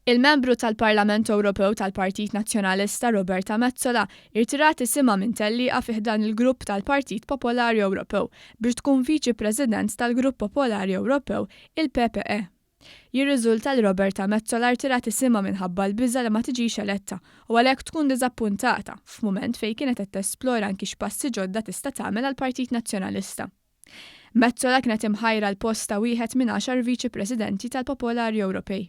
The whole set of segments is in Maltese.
Il-membru tal-Parlament Ewropew tal-Partit Nazzjonalista Roberta Metsola irtirat isimha minn tellieqa fih dan il-grupp tal-Partit Popolari Ewropew biex tkun Viċi President tal-Grupp Popolari Ewropew, il-PPE. Jirriżulta li Roberta Metsola irtirat isimha minħabba l-biża li ma tiġix eletta u għalhekk tkun diżappuntata f'mument fejn kienet qed tesplora anki x'passi ġodda tista' tagħmel għall-Partit Nazzjonalista. Metsola kienet imħajra l-post ta' wieħed minn 10 Viċi Presidenti tal-Popolari Ewropej.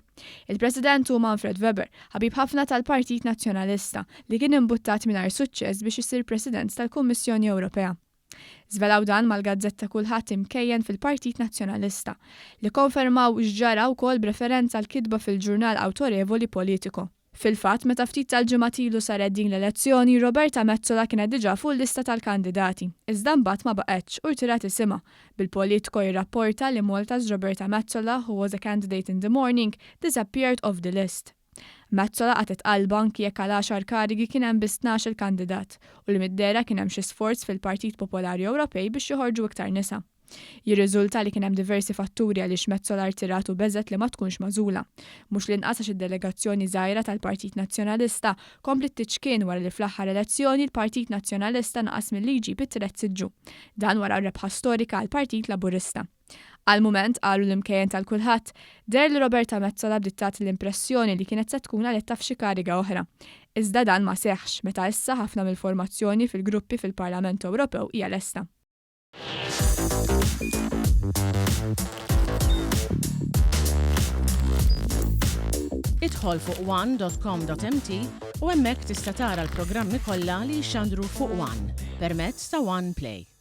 Il-President hu Manfred Weber, ħabib ħafna tal-Partit Nazzjonalista li kien imbuttat mingħajr suċċess biex isir President tal-Kummissjoni Ewropea. Żvelaw dan mal-gazzetta kulħadd imkejjen fil-Partit Nazzjonalista li konfermaw x'ġara wkoll b'referenza l-kitba fil-ġurnal awtorevoli Politico. Fil-fatt, meta ftit tal-ġimgħat ilu saret din l-elezzjoni, Roberta Metsola kienet diġà fuq l-lista tal-kandidati. Iżda mbagħad ma baqgħetx u rtirat isimha. Bil-Politico jirrapporta li Malta's Roberta Metsola, who was a candidate in the morning, disappeared off the list. Metsola qatet qalba anki jekk għal 10 karigi kien hemm biss 12 kandidat u li middera kien hemm xi sforz fil-Partit Popolari Ewropej biex joħorġu iktar nisa. Jirriżulta li kien hemm diversi fatturi għaliex Metsola rtiratu beżet li ma tkunx magħżula. Mhux l-inqas għax id-delegazzjoni żgħira tal-Partit Nazzjonalista komplet tiċkien wara li fl-aħħar elezzjoni l-Partit Nazzjonalista naqas mill-liġi bit-tret siġġu. Dan wara rebħa storika għall-Partit Laburista. Għal-mument qalu l-imkejjen tal-kulħadd der li Roberta Metsola bdiet tagħti l-impressjoni li kienet se tkun eletta f'xi kariga oħra. Iżda dan ma seħħx meta issa ħafna mill-formazzjoni fil-gruppi fil-Parlament Ewropew hija lesta. Idħol fuq one.com.mt u hemmhekk tista' tara l-programmi kollha li jxandru fuq One permezz ta' One Play.